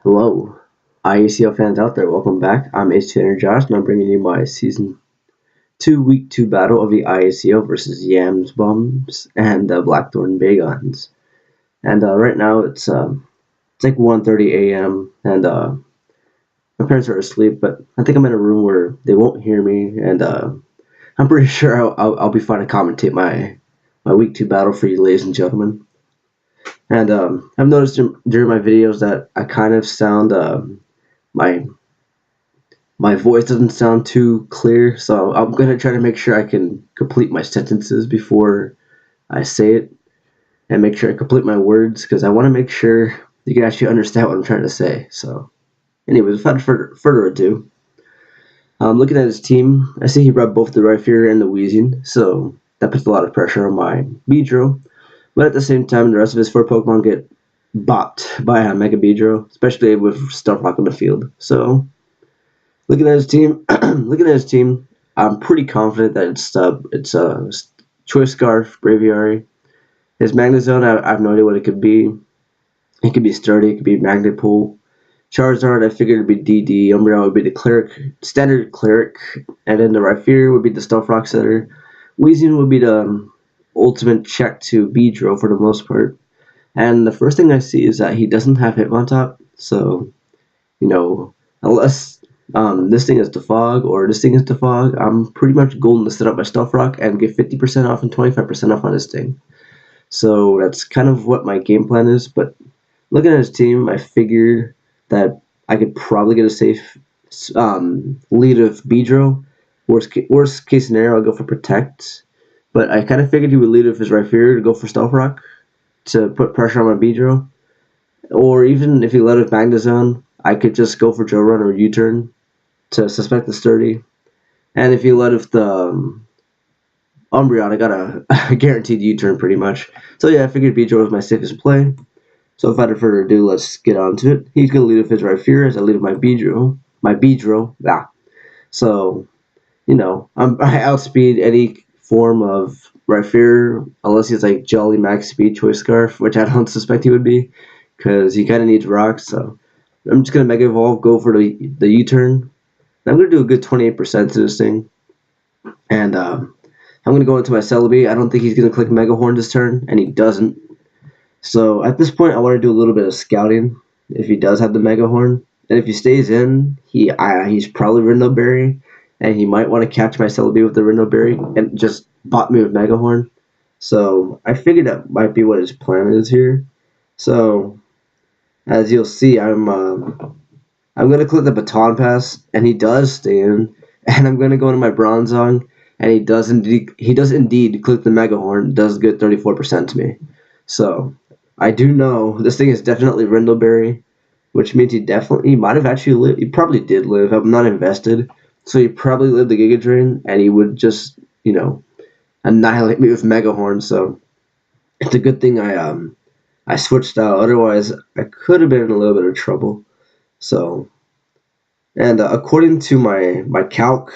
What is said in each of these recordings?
Hello, IACL fans out there. Welcome back. I'm H2 Josh, and I'm bringing you my Season 2 Week 2 battle of the IACL versus Yams Bums and Blackthorn Bagons. And right now it's like 1:30 a.m. and my parents are asleep, but I think I'm in a room where they won't hear me, and I'm pretty sure I'll be fine to commentate my Week 2 battle for you, ladies and gentlemen. And I've noticed during my videos that I kind of sound my my voice doesn't sound too clear, so I'm gonna try to make sure I can complete my sentences before I say it, and make sure I complete my words because I want to make sure you can actually understand what I'm trying to say. So, anyways, without further ado, looking at his team, I see he brought both the Rhyperior and the Weezing, so that puts a lot of pressure on my Beedrill. But at the same time, the rest of his four Pokemon get bopped by a Mega Beedrill, especially with Stuff Rock on the field. So looking at his team, I'm pretty confident that it's Choice Scarf, Braviary. His Magnezone, I have no idea what it could be. It could be Sturdy, it could be Magnet Pool. Charizard, I figured it'd be DD. Umbreon would be the Cleric, standard Cleric, and then the Rhyperior would be the Stuff Rock setter. Weezing would be the ultimate check to Beedrill for the most part. And the first thing I see is that he doesn't have Hitmontop, so unless this thing is Defog or this thing is Defog, I'm pretty much golden to set up my Stuff Rock and get 50% off and 25% off on this thing. So that's kind of what my game plan is. But looking at his team, I figured that I could probably get a safe lead of Beedrill. Worst case scenario, I'll go for Protect. But I kind of figured he would lead with his Rhyperior to go for Stealth Rock to put pressure on my Beedrill. Or even if he led with Magnezone, I could just go for Joe Run or U-turn to suspect the Sturdy. And if he led with the Umbreon, I got a guaranteed U-turn pretty much. So yeah, I figured Beedrill was my safest play. So without further ado, let's get on to it. He's going to lead with his Rhyperior as I lead with my Beedrill. Yeah. So, I outspeed any form of Rhyperior, unless he's like Jolly Max Speed Choice Scarf, which I don't suspect he would be, because he kind of needs rocks. So I'm just going to Mega Evolve, go for the U-turn. I'm going to do a good 28% to this thing. And I'm going to go into my Celebi. I don't think he's going to click Mega Horn this turn, and he doesn't. So at this point, I want to do a little bit of scouting if he does have the Mega Horn. And if he stays in, he's probably Rindo Berry, and he might want to catch my Celebi with the Rindo Berry and just bot me with Mega Horn. So I figured that might be what his plan is here. So as you'll see, I'm gonna click the Baton Pass, and he does stay in, and I'm gonna go into my Bronzong, and he does indeed click the Mega Horn. Does good 34% to me. So I do know this thing is definitely Rindleberry, which means he might have actually lived. He probably did live. I'm not invested, so he probably lived the Giga Drain, and he would just annihilate me with Mega Horn. So it's a good thing I switched out. Otherwise, I could have been in a little bit of trouble. So, and according to my calc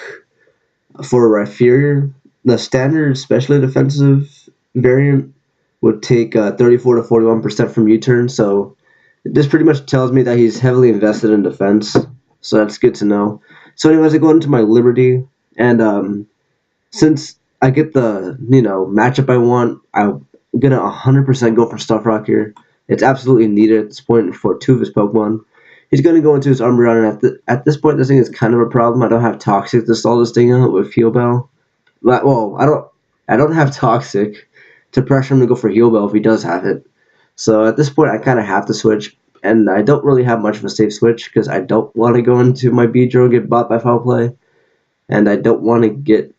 for Rhyperior, the standard specially defensive variant would take 34 to 41% from U-turn. So this pretty much tells me that he's heavily invested in defense. So that's good to know. So anyways, I go into my Liberty, and since I get the matchup I want, I'm gonna 100% go for Stuff Rock here. It's absolutely needed at this point for two of his Pokemon. He's gonna go into his Umbreon, and at this point, this thing is kind of a problem. I don't have Toxic to stall this thing out with Heal Bell. Well, I don't have Toxic to pressure him to go for Heal Bell if he does have it. So at this point, I kind of have to switch, and I don't really have much of a safe switch because I don't want to go into my Beedrill and get bought by Foul Play, and I don't want to get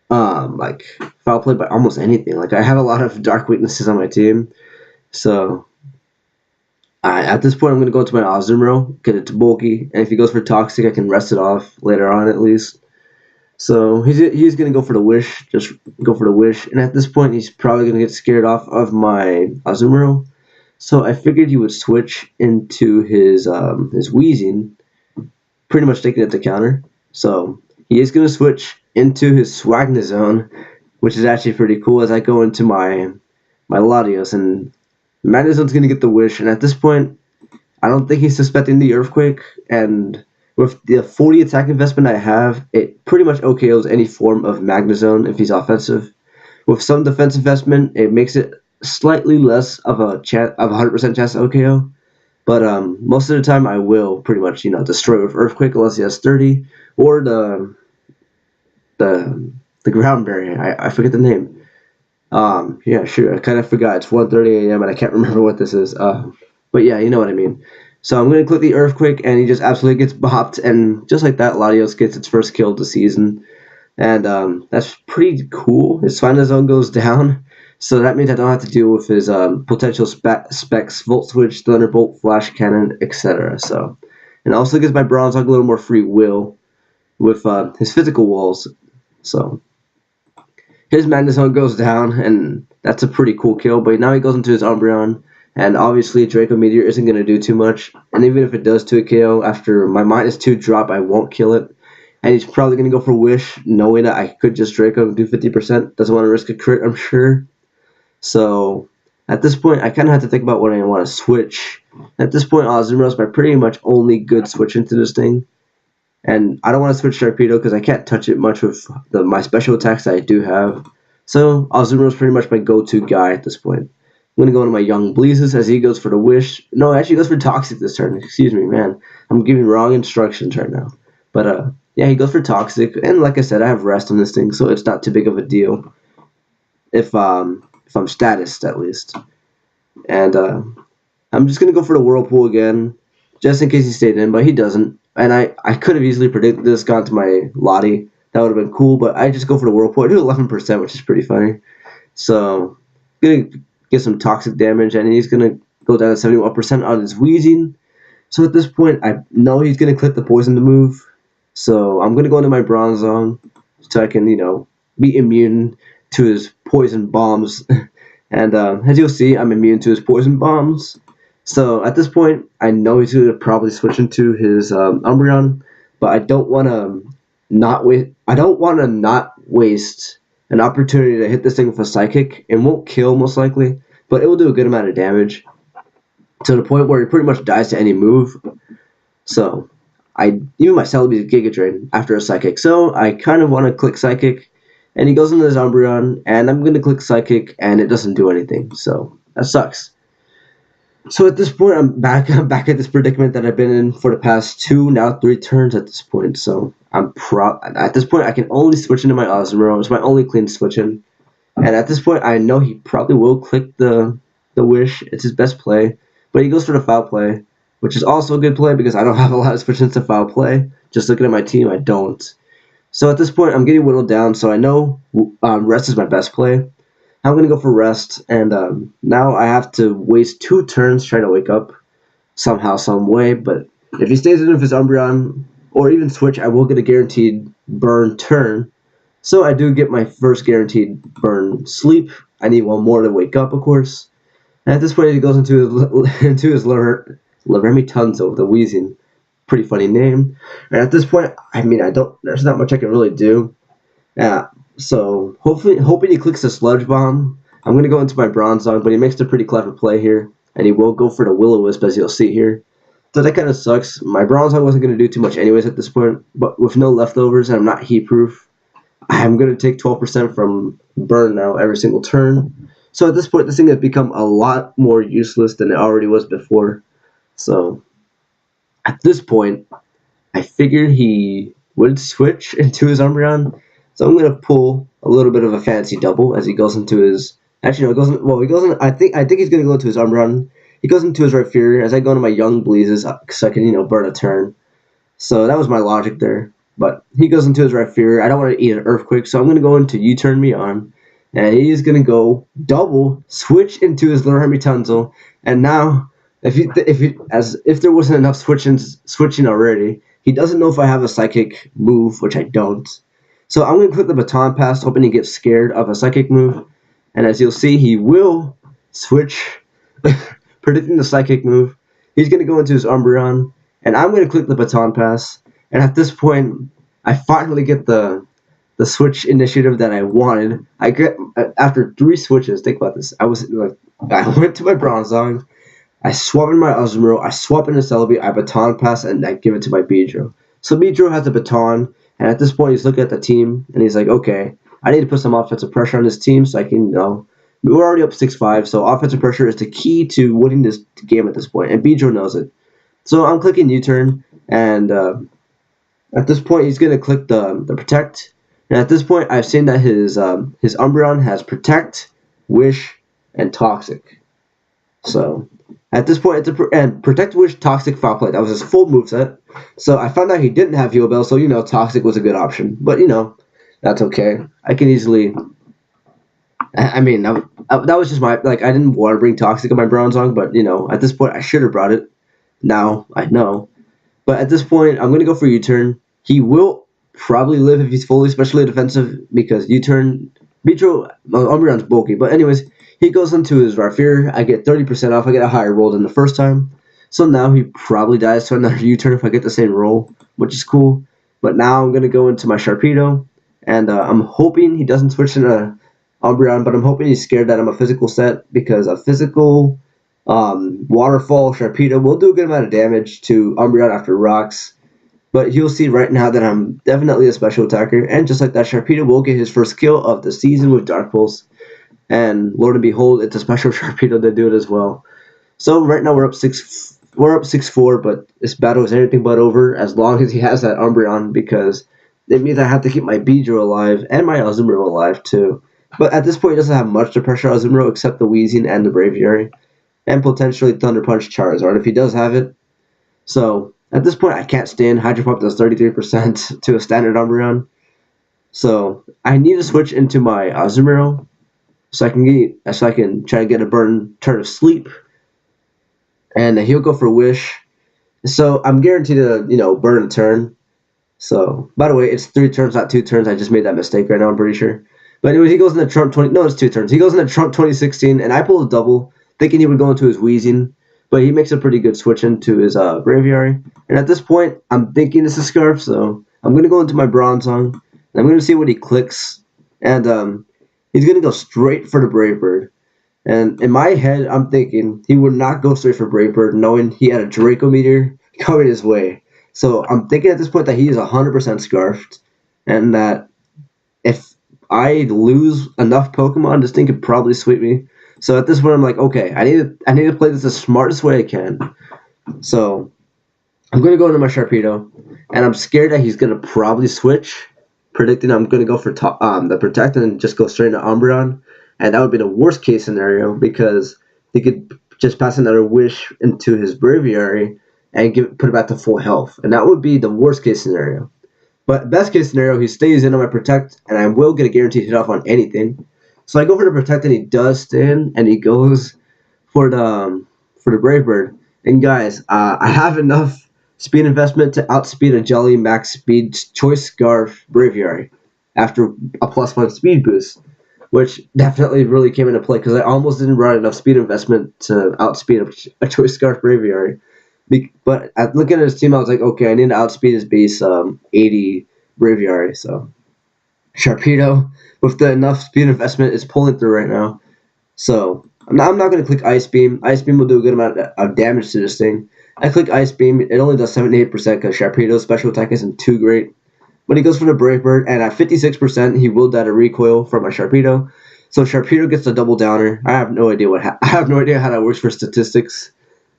like foul play by almost anything. Like I have a lot of dark weaknesses on my team, so at this point I'm gonna go to my Azumarill, get it to bulky, and if he goes for Toxic, I can rest it off later on at least. So he's gonna go for the Wish, just go for the Wish, and at this point he's probably gonna get scared off of my Azumarill. So I figured he would switch into his Weezing, pretty much taking it to counter. So he is gonna switch into his Swagnazone, which is actually pretty cool as I go into my Latios, and Magnezone's going to get the Wish, and at this point, I don't think he's suspecting the earthquake, and with the 40 attack investment I have, it pretty much OKOs any form of Magnezone if he's offensive. With some defense investment, it makes it slightly less of a 100% chance to OKO. But most of the time, I will pretty much destroy with earthquake unless he has 30 or the the ground barrier. I forget the name. Yeah, sure. I kind of forgot. It's 1:30 a.m. and I can't remember what this is. But yeah, you know what I mean. So I'm gonna click the earthquake, and he just absolutely gets bopped, and just like that, Latios gets its first kill of the season, and that's pretty cool. His final zone goes down, so that means I don't have to deal with his potential specs, Volt Switch, Thunderbolt, Flash Cannon, etc. So, and also gives my Bronzong a little more free will with his physical walls. So his Magnezone goes down, and that's a pretty cool kill. But now he goes into his Umbreon, and obviously Draco Meteor isn't going to do too much. And even if it does to a KO, after my -2 drop, I won't kill it. And he's probably going to go for Wish, knowing that I could just Draco and do 50%. Doesn't want to risk a crit, I'm sure. So at this point, I kind of have to think about what I want to switch. At this point, Azumarill is my pretty much only good switch into this thing. And I don't want to switch Sharpedo because I can't touch it much with my special attacks that I do have. So Azumarill is pretty much my go-to guy at this point. I'm going to go into my Young Bleezes as he goes for the Wish. No, actually he goes for Toxic this turn. Excuse me, man. I'm giving wrong instructions right now. But yeah, he goes for Toxic. And like I said, I have Rest on this thing, so it's not too big of a deal. If I'm statused, at least. And I'm just going to go for the Whirlpool again, just in case he stayed in, but he doesn't. And I could have easily predicted this, gone to my Lottie. That would have been cool, but I just go for the Whirlpool. I do 11%, which is pretty funny. So, going to get some toxic damage, and he's going to go down to 71% on his Weezing. So at this point, I know he's going to click the Poison to move. So I'm going to go into my Bronzong so I can, be immune to his Poison Bombs. And as you'll see, I'm immune to his Poison Bombs. So at this point, I know he's going to probably switch into his Umbreon, but I don't want to not waste. I don't want to not waste an opportunity to hit this thing with a Psychic. It won't kill most likely, but it will do a good amount of damage to the point where it pretty much dies to any move. So even my Celebi is Giga Drain after a Psychic. So I kind of want to click Psychic, and he goes into his Umbreon, and I'm going to click Psychic, and it doesn't do anything. So that sucks. So at this point, I'm back at this predicament that I've been in for the past 2, now 3 turns at this point. So at this point, I can only switch into my Azumarill. It's my only clean switch in. And at this point, I know he probably will click the Wish. It's his best play. But he goes for the Foul Play, which is also a good play because I don't have a lot of switch-ins to Foul Play. Just looking at my team, I don't. So at this point, I'm getting whittled down. So I know Rest is my best play. I'm going to go for Rest, and now I have to waste 2 turns trying to wake up somehow, some way. But if he stays in with his Umbreon, or even switch, I will get a guaranteed burn turn. So I do get my first guaranteed burn sleep. I need 1 more to wake up, of course. And at this point, he goes into his Loremi Tunzo, the Weezing. Pretty funny name. And at this point, there's not much I can really do. So hoping he clicks the Sludge Bomb. I'm going to go into my Bronzong, but he makes a pretty clever play here. And he will go for the Will-O-Wisp, as you'll see here. So that kind of sucks. My Bronzong wasn't going to do too much anyways at this point. But with no leftovers and I'm not heat-proof, I'm going to take 12% from burn now every single turn. So at this point, this thing has become a lot more useless than it already was before. So at this point, I figured he would switch into his Umbreon. So I'm gonna pull a little bit of a fancy double as he goes into his. Actually, no, he goes in. I think he's gonna go to his Umbreon. He goes into his Rhyperior as I go into my Young Bleezes so I can burn a turn. So that was my logic there. But he goes into his Rhyperior. I don't want to eat an Earthquake, so I'm gonna go into You Turn Me On, and he's gonna go double switch into his Loremi Tunzel. And now, if there wasn't enough switching already, he doesn't know if I have a Psychic move, which I don't. So I'm going to click the Baton Pass, hoping he gets scared of a Psychic move. And as you'll see, he will switch, predicting the Psychic move. He's going to go into his Umbreon, and I'm going to click the Baton Pass. And at this point, I finally get the switch initiative that I wanted. I get after 3 switches. Think about this. I went to my Bronzong. I swap in my Azumarill, I swap in the Celebi, I baton pass, and I give it to my Beedrill. So Beedrill has a baton, and at this point he's looking at the team, and he's like, okay, I need to put some offensive pressure on this team so I can, we're already up 6-5, so offensive pressure is the key to winning this game at this point, and Beedrill knows it. So I'm clicking U-turn, and at this point he's going to click the Protect, and at this point I've seen that his Umbreon has Protect, Wish, and Toxic. So at this point, and Protect, Wish, Toxic, Foul Play. That was his full moveset. So I found out he didn't have Heal Bell, so Toxic was a good option. But that's okay. I can easily. I mean, that was just my I didn't want to bring Toxic in my Bronzong, but at this point I should have brought it. Now I know, but at this point I'm gonna go for U-turn. He will probably live if he's fully specially defensive because U-turn. Umbreon's bulky, but anyways. He goes into his Rafir. I get 30% off. I get a higher roll than the first time. So now he probably dies to another U-turn if I get the same roll, which is cool. But now I'm going to go into my Sharpedo. And I'm hoping he doesn't switch into Umbreon, but I'm hoping he's scared that I'm a physical set because a physical Waterfall Sharpedo will do a good amount of damage to Umbreon after rocks. But he'll see right now that I'm definitely a special attacker. And just like that, Sharpedo will get his first kill of the season with Dark Pulse. And Lord and behold, it's a special Sharpedo to do it as well. So right now we're up 6-4, but this battle is anything but over as long as he has that Umbreon because it means I have to keep my Beedrill alive and my Azumarill alive too. But at this point, he doesn't have much to pressure Azumarill except the Weezing and the Braviary, and potentially Thunder Punch Charizard if he does have it. So at this point, I can't stand Hydro Pump does 33% to a standard Umbreon. So I need to switch into my Azumarill. So I can try to get a turn of sleep, and he'll go for Wish. So I'm guaranteed to burn a turn. So by the way, it's 3 turns, not 2 turns. I just made that mistake right now. I'm pretty sure. But anyway, he goes into Trump 20. No, it's 2 turns. He goes into Trump 2016, and I pulled a double, thinking he would go into his Weezing, but he makes a pretty good switch into his Braviary. And at this point, I'm thinking it's a Scarf, so I'm gonna go into my Bronzong, and I'm gonna see what he clicks, and he's going to go straight for the Brave Bird. And in my head, I'm thinking he would not go straight for Brave Bird, knowing he had a Draco Meteor coming his way. So I'm thinking at this point that he is 100% Scarfed, and that if I lose enough Pokemon, this thing could probably sweep me. So at this point, I'm like, okay, I need to play this the smartest way I can. So I'm going to go into my Sharpedo, and I'm scared that he's going to probably switch, predicting I'm going to go for the Protect and just go straight into Umbreon. And that would be the worst case scenario because he could just pass another Wish into his Braviary and put it back to full health. And that would be the worst case scenario. But best case scenario, he stays in on my Protect and I will get a guaranteed hit off on anything. So I go for the Protect and he does stay in and he goes for the Brave Bird. And guys, I have enough speed investment to outspeed a Jelly Max Speed Choice Scarf Braviary after a +1 speed boost, which definitely really came into play because I almost didn't run enough speed investment to outspeed a Choice Scarf Braviary. But looking at his team, I was like, okay, I need to outspeed his base 80 Braviary. So Sharpedo, with the enough speed investment, is pulling through right now. So I'm not going to click Ice Beam. Ice Beam will do a good amount of damage to this thing. I click Ice Beam. It only does 78% because Sharpedo's special attack isn't too great. But he goes for the Brave Bird, and at 56%, he will die to recoil from my Sharpedo. So Sharpedo gets the double downer. I have no idea I have no idea how that works for statistics.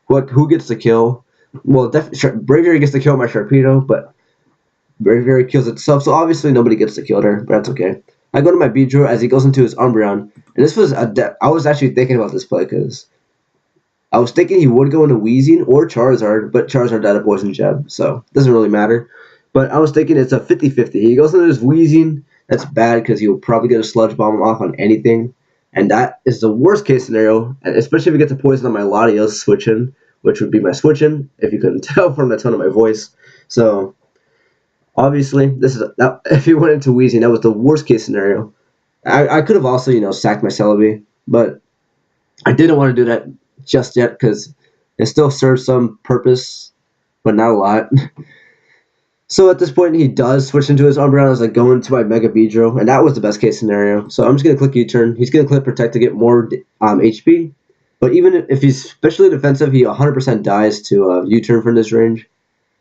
Who gets the kill? Well, Braviary gets the kill on my Sharpedo, but Braviary kills itself. So obviously nobody gets the kill there, but that's okay. I go to my Beedrill as he goes into his Umbreon, and this was I was actually thinking about this play because I was thinking he would go into Weezing or Charizard, but Charizard died of Poison Jab, so it doesn't really matter. But I was thinking it's a 50-50. He goes into his Weezing. That's bad because he'll probably get a Sludge Bomb off on anything. And that is the worst case scenario, especially if he gets a Poison on my Latios switching, which would be my switching, if you couldn't tell from the tone of my voice. So, obviously, if he went into Weezing, that was the worst case scenario. I could have also, sacked my Celebi, but I didn't want to do that just yet because it still serves some purpose, but not a lot. So at this point, he does switch into his Umbreon as I go into my Mega Beedrill, and that was the best case scenario. So I'm just going to click U-turn. He's going to click Protect to get more HP. But even if he's especially defensive, he 100% dies to U-turn from this range.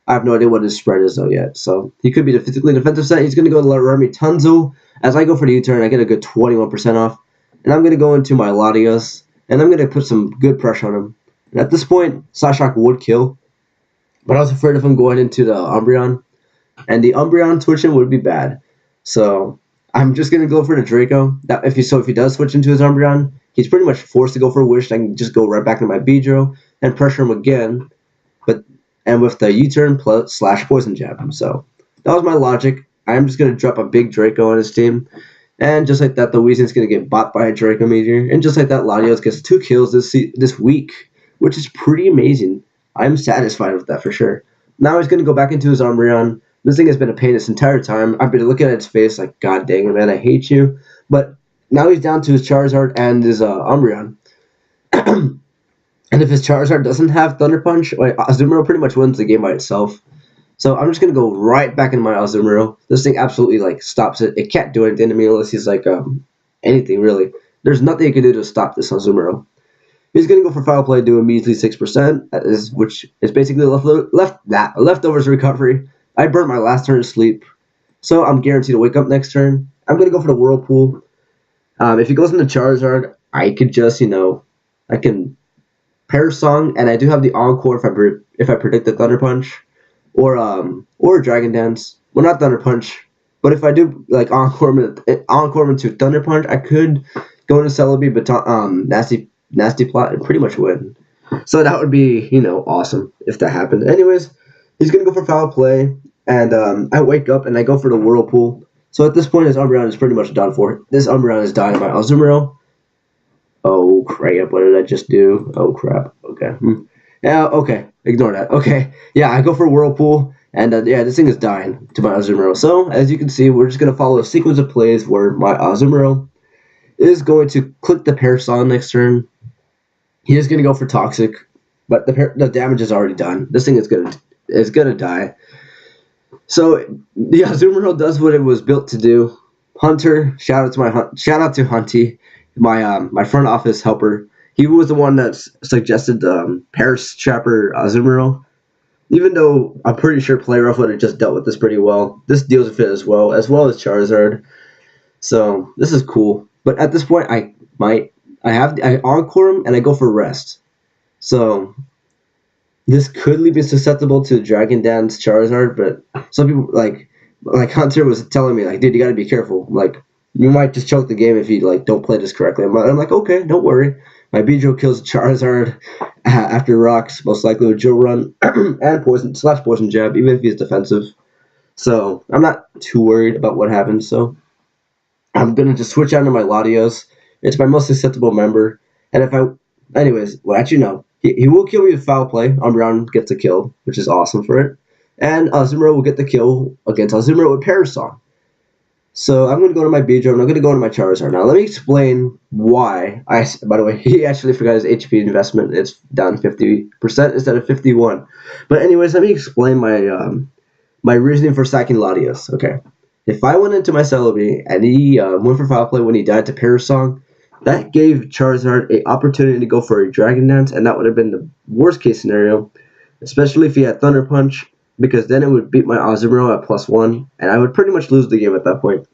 I have no idea what his spread is though yet. So he could be the physically defensive set. He's going to go to Remy Tunzel. As I go for the U-turn, I get a good 21% off. And I'm going to go into my Latios, and I'm going to put some good pressure on him. And at this point, Psyshock would kill. But I was afraid of him going into the Umbreon. And the Umbreon switching would be bad. So I'm just going to go for the Draco. If he does switch into his Umbreon, he's pretty much forced to go for a Wish. I can just go right back into my Beedrill and pressure him again. And with the U-turn / Poison Jab. So that was my logic. I'm just going to drop a big Draco on his team. And just like that, the Weezing's going to get bought by a Draco Meteor. And just like that, Latios gets 2 kills this week, which is pretty amazing. I'm satisfied with that for sure. Now he's going to go back into his Umbreon. This thing has been a pain this entire time. I've been looking at its face like, God dang it, man, I hate you. But now he's down to his Charizard and his Umbreon. And if his Charizard doesn't have Thunder Punch, Azumarill pretty much wins the game by itself. So I'm just going to go right back into my Azumarill. This thing absolutely stops it. It can't do anything to me unless he's anything really. There's nothing he can do to stop this Azumarill. He's going to go for Foul Play, do a measly 6%, which is basically leftovers recovery. I burnt my last turn of sleep, so I'm guaranteed to wake up next turn. I'm going to go for the Whirlpool. If he goes into Charizard, I could just, I can Pair Song, and I do have the Encore if I predict the Thunder Punch, or Dragon Dance. Well, not Thunder Punch, but if I do Encore into Thunder Punch, I could go into Celebi, but Nasty Plot, and pretty much win. So that would be awesome if that happened. Anyways, he's gonna go for Foul Play, and I wake up and I go for the Whirlpool. So at this point, his Umbreon is pretty much done for. This Umbreon is dying by Azumarill. Oh crap, what did I just do? Oh crap, okay. Yeah, okay, ignore that. Okay, yeah, I go for Whirlpool, and this thing is dying to my Azumarill. So, as you can see, we're just going to follow a sequence of plays where my Azumarill is going to click the Pair Song next turn. He is going to go for Toxic, but the damage is already done. This thing is gonna die. So, the Azumarill does what it was built to do. Hunter, shout out to Hunty. My front office helper, he was the one that suggested Paris Trapper Azumarill. Even though I'm pretty sure Play Rough would have just dealt with this pretty well. This deals with it as well as Charizard. So this is cool. But at this point, I Encore him and I go for Rest. So this could be susceptible to Dragon Dance Charizard, but some people like Hunter was telling me dude, you gotta be careful. You might just choke the game if you don't play this correctly. I'm like, okay, don't worry. My Beedrill kills Charizard after Rocks, most likely with Drill Run and Poison Jab, even if he's defensive. So I'm not too worried about what happens. So I'm gonna just switch out to my Latios. It's my most susceptible member, and he will kill me with Foul Play. Umbreon gets a kill, which is awesome for it, and Azumarill will get the kill against Azumarill with Pair Song. So I'm going to go to my Beedrill, and I'm going to go into my Charizard. Now, let me explain why. By the way, he actually forgot his HP investment. It's down 50% instead of 51%. But anyways, let me explain my reasoning for sacking Latios. Okay. If I went into my Celebi, and he went for Foul Play when he died to Pair Song, that gave Charizard an opportunity to go for a Dragon Dance, and that would have been the worst case scenario, especially if he had Thunder Punch, because then it would beat my Azumarill at +1, and I would pretty much lose the game at that point.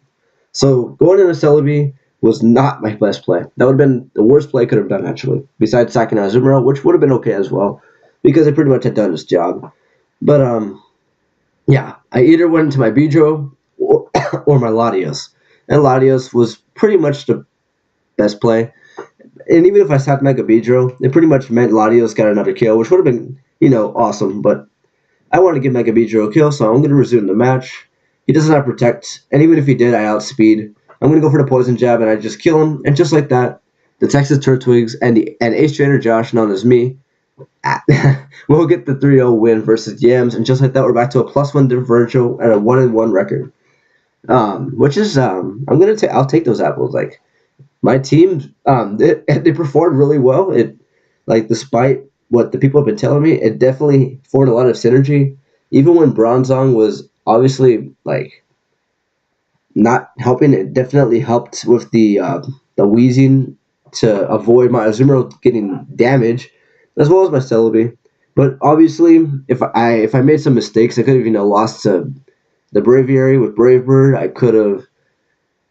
So going into Celebi was not my best play. That would have been the worst play I could have done, actually, besides sacking Azumarill, which would have been okay as well, because I pretty much had done his job. But, I either went into my Beedrill or my Latios. And Latios was pretty much the best play. And even if I sacked Mega Beedrill, it pretty much meant Latios got another kill, which would have been, awesome, but I want to give Mega Beedrill a kill, so I'm going to resume the match. He doesn't have Protect, and even if he did, I outspeed. I'm going to go for the Poison Jab, and I just kill him, and just like that, the Texas Turtwigs and Ace Trainer Josh, known as me, will get the 3-0 win versus Yams, and just like that, we're back to a +1 differential and a 1-1 record. Which is, I'll take those apples. My team, they performed really well. Despite what the people have been telling me, it definitely formed a lot of synergy. Even when Bronzong was obviously not helping, it definitely helped with the Weezing to avoid my Azumarill getting damage, as well as my Celebi. But obviously, if I made some mistakes, I could have lost to the Braviary with Brave Bird. I could have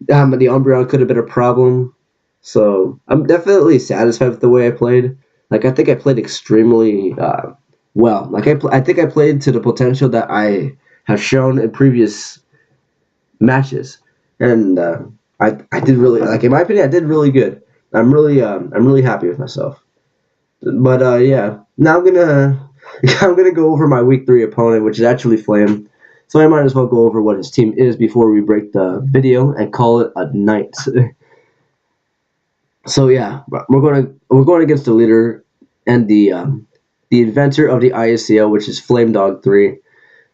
the Umbreon could have been a problem. So I'm definitely satisfied with the way I played. Like I think I played extremely well. Like I think I played to the potential that I have shown in previous matches, and I did really like. In my opinion, I did really good. I'm really happy with myself. But yeah, now I'm gonna go over my week 3 opponent, which is actually Flame. So I might as well go over what his team is before we break the video and call it a night. So yeah, we're going against the leader and the inventor of the IACL, which is Flame Dog 3.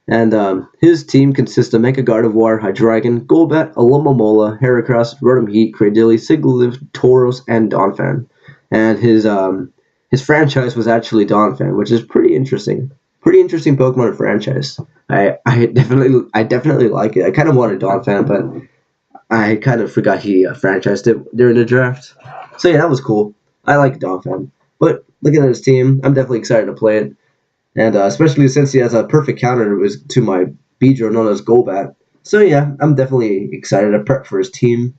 And his team consists of Mega Gardevoir, Hydreigon, Golbat, Alomomola, Heracross, Rotom Heat, Cradily, Sigilyph, Tauros, and Donphan. And his franchise was actually Donphan, which is pretty interesting. Pretty interesting Pokemon franchise. I definitely like it. I kind of wanted Donphan, but I kind of forgot he franchised it during the draft. So yeah, that was cool. I like Donphan. But looking at his team, I'm definitely excited to play it. And especially since he has a perfect counter to my Beedrill known as Golbat. So yeah, I'm definitely excited to prep for his team.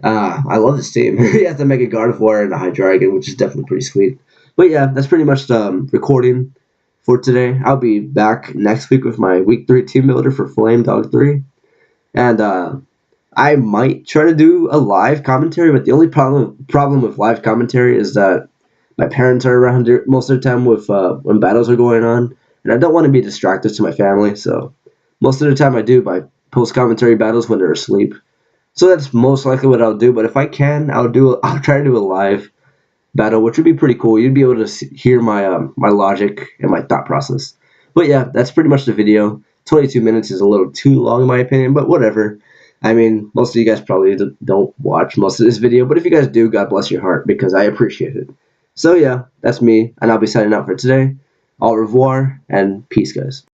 I love his team. He has the Mega Gardevoir and the Hydreigon, which is definitely pretty sweet. But yeah, that's pretty much the recording for today. I'll be back next week with my Week 3 team builder for Flame Dog 3. And I might try to do a live commentary, but the only problem with live commentary is that my parents are around most of the time with when battles are going on, and I don't want to be distracted to my family. So most of the time I do my post commentary battles when they're asleep. So that's most likely what I'll do. But if I can, I'll try to do a live battle, which would be pretty cool. You'd be able to hear my logic and my thought process. But yeah, that's pretty much the video. 22 minutes is a little too long in my opinion, but whatever. I mean, most of you guys probably don't watch most of this video, but if you guys do, God bless your heart, because I appreciate it. So yeah, that's me, and I'll be signing out for today. Au revoir, and peace, guys.